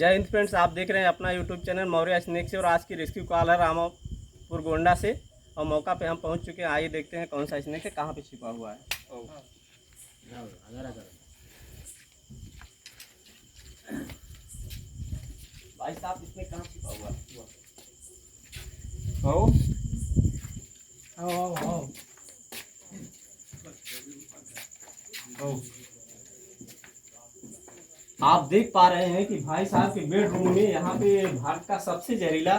जय हिंद फ्रेंड्स, आप देख रहे हैं अपना यूट्यूब चैनल मौर्य स्नेक से। और आज की रेस्क्यू कॉल है रामापुर गोंडा से और मौका पे हम पहुंच चुके हैं। आइए देखते हैं कौन सा स्नेक है, कहां पे छिपा हुआ है। भाई साहब, इसमें कहां छिपा हुआ है? आओ आओ आओ। आप देख पा रहे हैं कि भाई साहब के बेडरूम में यहाँ पे भारत का सबसे जहरीला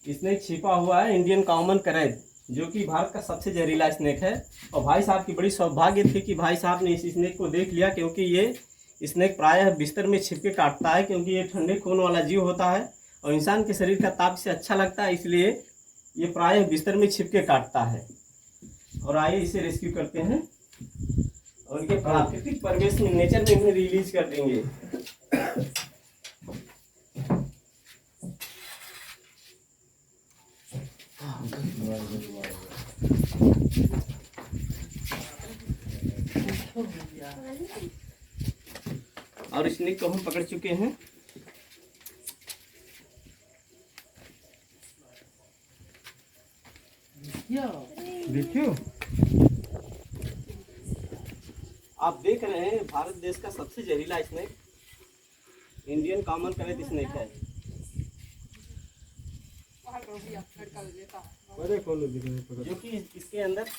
स्नेक छिपा हुआ है, इंडियन कॉमन करैद, जो कि भारत का सबसे जहरीला स्नेक है। और भाई साहब की बड़ी सौभाग्य थी कि भाई साहब ने इस स्नेक को देख लिया, क्योंकि ये स्नेक प्रायः बिस्तर में छिप के काटता है, क्योंकि ये ठंडे खून वाला जीव होता है और इंसान के शरीर का ताप से अच्छा लगता है, इसलिए ये प्रायः बिस्तर में छिप के काटता है। और आइए इसे रेस्क्यू करते हैं और उनके प्राकृतिक परिवेश में, नेचर में इन्हें रिलीज कर देंगे। और स्नेक को हम पकड़ चुके हैं। देखियो, आप देख रहे हैं भारत देश का सबसे जहरीला स्नेक इंडियन कॉमन करैद स्नेक है। जो कि इसके अंदर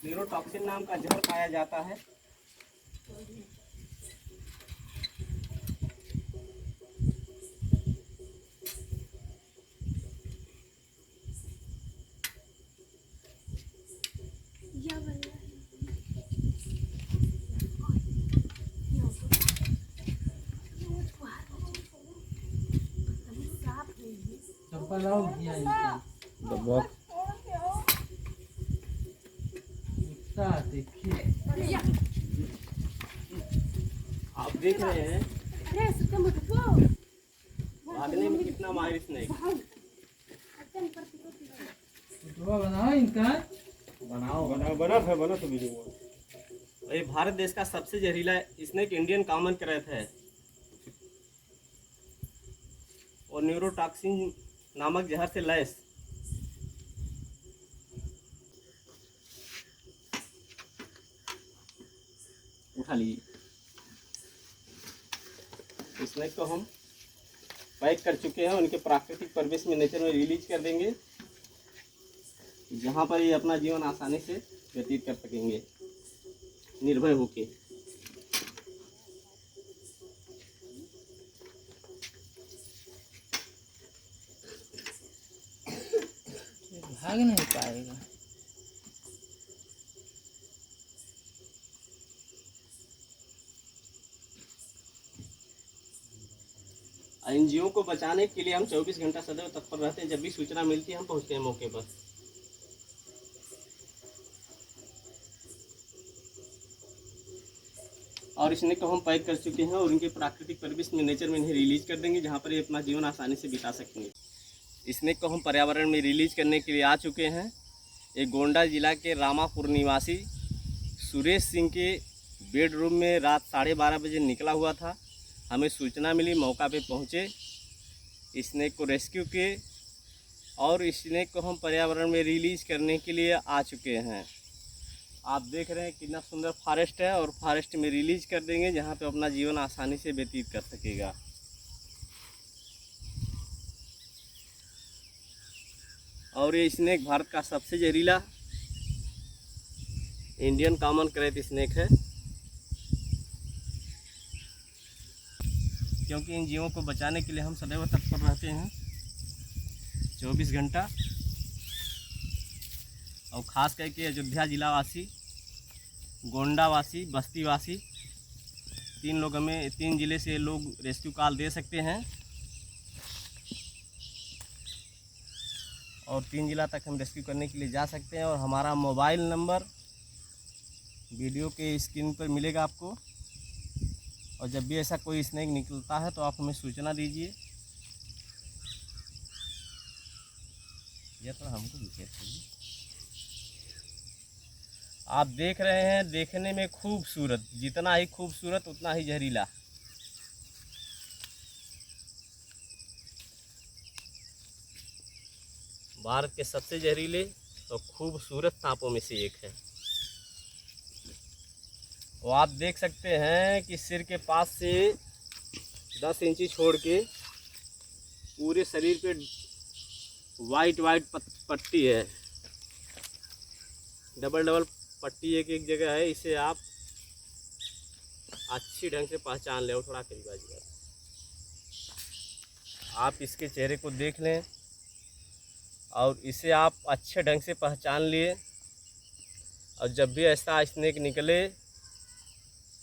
न्यूरोटॉक्सिन नाम का जहर पाया जाता है। आप देख रहे हैं भागने में कितना माहिर स्नेक। बना तो वीडियो। ये भारत देश का सबसे जहरीला स्नेक इंडियन कॉमन करैद है और न्यूरोटॉक्सिन नामक जहर से लैस। उठा लीजिए। स्नेक को हम पैक कर चुके हैं, उनके प्राकृतिक परिवेश में, नेचर में रिलीज कर देंगे, जहाँ पर ये अपना जीवन आसानी से व्यतीत कर सकेंगे निर्भय होके। भाग नहीं पाएगा। इन जीवों को बचाने के लिए हम 24 घंटा सदैव तत्पर रहते हैं। जब भी सूचना मिलती है हम पहुंचते हैं मौके पर। और स्नेक को हम पैक कर चुके हैं और उनके प्राकृतिक परिवेश में, नेचर में इन्हें रिलीज कर देंगे, जहां पर ये अपना जीवन आसानी से बिता सकेंगे। स्नेक को हम पर्यावरण में रिलीज करने के लिए आ चुके हैं। एक गोंडा जिला के रामापुर निवासी सुरेश सिंह के बेडरूम में रात 12:30 बजे निकला हुआ था। हमें सूचना मिली, मौका पे पहुँचे, स्नेक को रेस्क्यू किए और स्नेक को हम पर्यावरण में रिलीज करने के लिए आ चुके हैं। आप देख रहे हैं कितना सुंदर फॉरेस्ट है और फॉरेस्ट में रिलीज कर देंगे, जहाँ पे अपना जीवन आसानी से व्यतीत कर सकेगा। और ये स्नेक भारत का सबसे जहरीला इंडियन कॉमन करैद स्नेक है, क्योंकि इन जीवों को बचाने के लिए हम सदैव तत्पर रहते हैं 24 घंटा। और ख़ास करके अयोध्या जिला वासी, गोंडा वासी, बस्ती वासी, 3 ज़िले से लोग रेस्क्यू कॉल दे सकते हैं और 3 ज़िला तक हम रेस्क्यू करने के लिए जा सकते हैं। और हमारा मोबाइल नंबर वीडियो के स्क्रीन पर मिलेगा आपको। और जब भी ऐसा कोई स्नेक निकलता है तो आप हमें सूचना दीजिए। यह तो हमको भी चाहिए। आप देख रहे हैं, देखने में खूबसूरत, जितना ही खूबसूरत उतना ही जहरीला। भारत के सबसे जहरीले और खूबसूरत सांपों में से एक है। और आप देख सकते हैं कि सिर के पास से 10 इंची छोड़ के पूरे शरीर पे वाइट पट्टी है, डबल पट्टी एक एक जगह है। इसे आप अच्छी ढंग से पहचान लें। थोड़ा करीब आ जाइए, आप इसके चेहरे को देख लें और इसे आप अच्छे ढंग से पहचान लिए। और जब भी ऐसा स्नेक निकले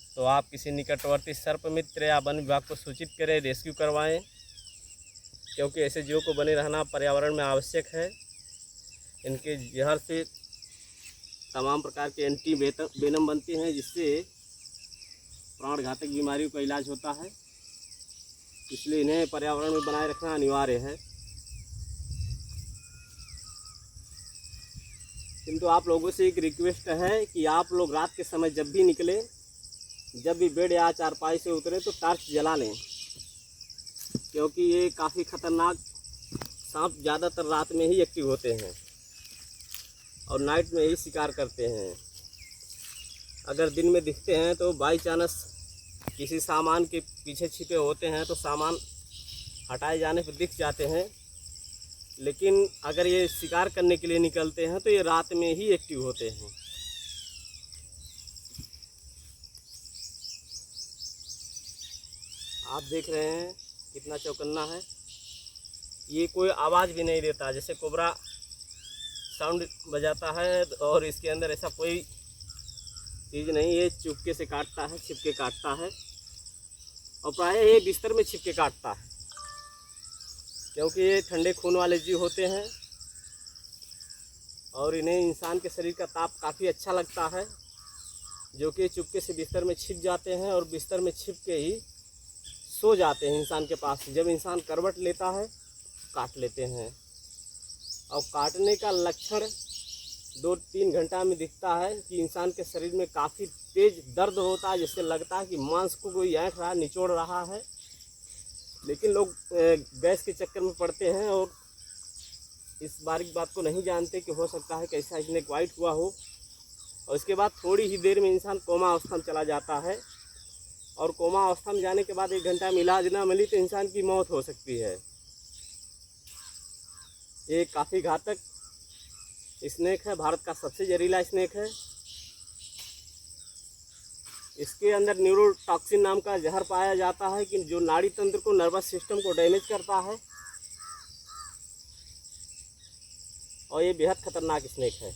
तो आप किसी निकटवर्ती सर्प मित्र या वन विभाग को सूचित करें, रेस्क्यू करवाएं, क्योंकि ऐसे जीवों को बने रहना पर्यावरण में आवश्यक है। इनके जहर से तमाम प्रकार के एंटी वेनम बनते हैं, जिससे प्राणघातक बीमारियों का इलाज होता है। इसलिए इन्हें पर्यावरण में बनाए रखना अनिवार्य है। किंतु आप लोगों से एक रिक्वेस्ट है कि आप लोग रात के समय जब भी निकले, जब भी बेड या चारपाई से उतरे तो टॉर्च जला लें, क्योंकि ये काफ़ी ख़तरनाक सांप ज़्यादातर रात में ही एक्टिव होते हैं और नाइट में ही शिकार करते हैं। अगर दिन में दिखते हैं तो बाई चांस किसी सामान के पीछे छिपे होते हैं तो सामान हटाए जाने पर दिख जाते हैं, लेकिन अगर ये शिकार करने के लिए निकलते हैं तो ये रात में ही एक्टिव होते हैं। आप देख रहे हैं कितना चौकन्ना है। ये कोई आवाज़ भी नहीं देता, जैसे कोबरा साउंड बजाता है, और इसके अंदर ऐसा कोई चीज़ नहीं। ये चुपके से काटता है, छिपके काटता है, और प्रायः ये बिस्तर में छिपके काटता है, क्योंकि ये ठंडे खून वाले जीव होते हैं और इन्हें इंसान के शरीर का ताप काफ़ी अच्छा लगता है, जो कि चुपके से बिस्तर में छिप जाते हैं और बिस्तर में छिप के ही सो जाते हैं इंसान के पास। जब इंसान करवट लेता है काट लेते हैं, और काटने का लक्षण 2-3 घंटा में दिखता है कि इंसान के शरीर में काफ़ी तेज दर्द होता है, जिससे लगता है कि मांस को कोई ऐंठ रहा, निचोड़ रहा है। लेकिन लोग गैस के चक्कर में पड़ते हैं और इस बारीक बात को नहीं जानते कि हो सकता है कि ऐसा स्नेक बाइट हुआ हो, और इसके बाद थोड़ी ही देर में इंसान कोमा अवस्था में चला जाता है, और कोमा अवस्था में जाने के बाद 1 घंटा में इलाज ना मिली तो इंसान की मौत हो सकती है। ये काफ़ी घातक स्नेक है, भारत का सबसे जहरीला स्नेक है। इसके अंदर न्यूरोटॉक्सिन नाम का जहर पाया जाता है कि जो नाड़ी तंत्र को, नर्वस सिस्टम को डैमेज करता है, और ये बेहद खतरनाक स्नेक है।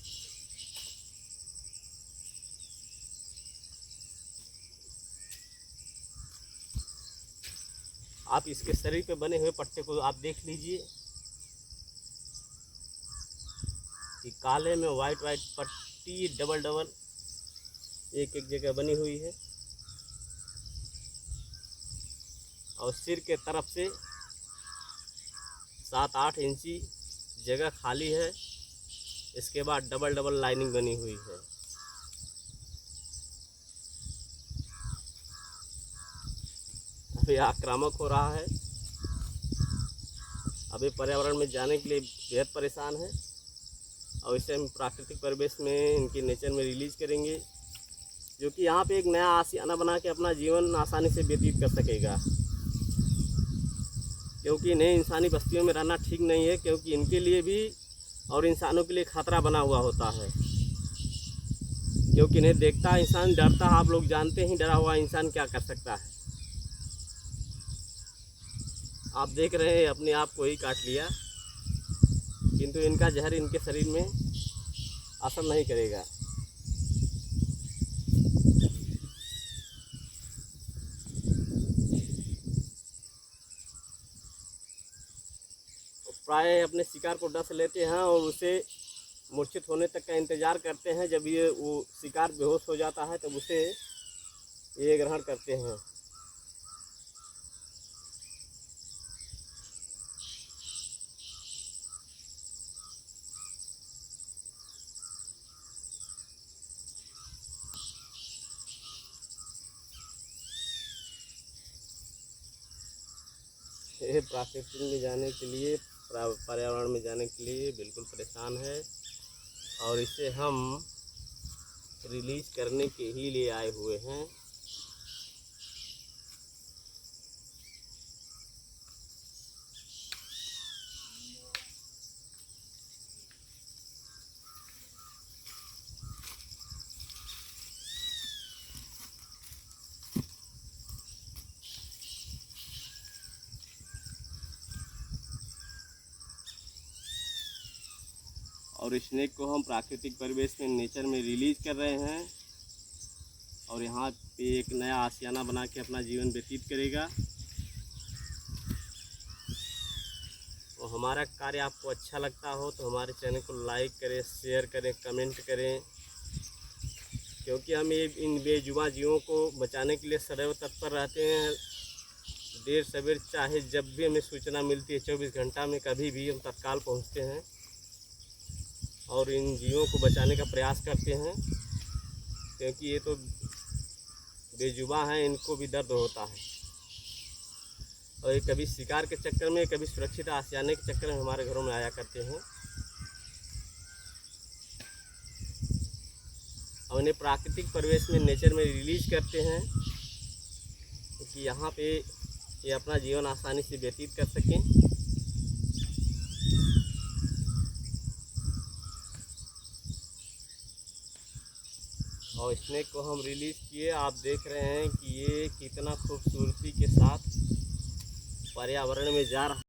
आप इसके शरीर पे बने हुए पट्टे को आप देख लीजिए कि काले में वाइट पट्टी डबल एक एक जगह बनी हुई है, और सिर के तरफ से 7-8 इंची जगह खाली है। इसके बाद डबल लाइनिंग बनी हुई है। अभी आक्रामक हो रहा है। अभी पर्यावरण में जाने के लिए बेहद परेशान है, और इसे हम प्राकृतिक परिवेश में, इनकी नेचर में रिलीज करेंगे, जो कि यहाँ पे एक नया आशियाना बना के अपना जीवन आसानी से व्यतीत कर सकेगा। क्योंकि इन्हें इंसानी बस्तियों में रहना ठीक नहीं है, क्योंकि इनके लिए भी और इंसानों के लिए खतरा बना हुआ होता है। क्योंकि इन्हें देखता है इंसान, डरता है। आप लोग जानते हैं डरा हुआ इंसान क्या कर सकता है। आप देख रहे हैं अपने आप को ही काट लिया, किंतु इनका जहर इनके शरीर में असर नहीं करेगा। प्राय अपने शिकार को डस लेते हैं और उसे मूर्छित होने तक का इंतज़ार करते हैं। जब ये वो शिकार बेहोश हो जाता है तब उसे ये ग्रहण करते हैं। ये प्राकृतिक में जाने के लिए पर्यावरण में जाने के लिए बिल्कुल परेशान है और इसे हम रिलीज करने के ही लिए आए हुए हैं। और स्नेक को हम प्राकृतिक परिवेश में नेचर में रिलीज कर रहे हैं और यहाँ पे एक नया आशियाना बना के अपना जीवन व्यतीत करेगा। और हमारा कार्य आपको अच्छा लगता हो तो हमारे चैनल को लाइक करें, शेयर करें, कमेंट करें, क्योंकि हम ये इन बेजुबां जीवों को बचाने के लिए सदैव तत्पर रहते हैं। देर सवेर चाहे जब भी हमें सूचना मिलती है, 24 घंटा में कभी भी हम तत्काल पहुँचते हैं और इन जीवों को बचाने का प्रयास करते हैं, क्योंकि ये तो बेजुबां हैं, इनको भी दर्द होता है और ये कभी शिकार के चक्कर में, कभी सुरक्षित आशियाने के चक्कर में हमारे घरों में आया करते हैं। और इन्हें प्राकृतिक परिवेश में नेचर में रिलीज करते हैं क्योंकि यहाँ पे ये अपना जीवन आसानी से व्यतीत कर सकें। और स्नेक को हम रिलीज़ किए, आप देख रहे हैं कि ये कितना खूबसूरती के साथ पर्यावरण में जा रहा है।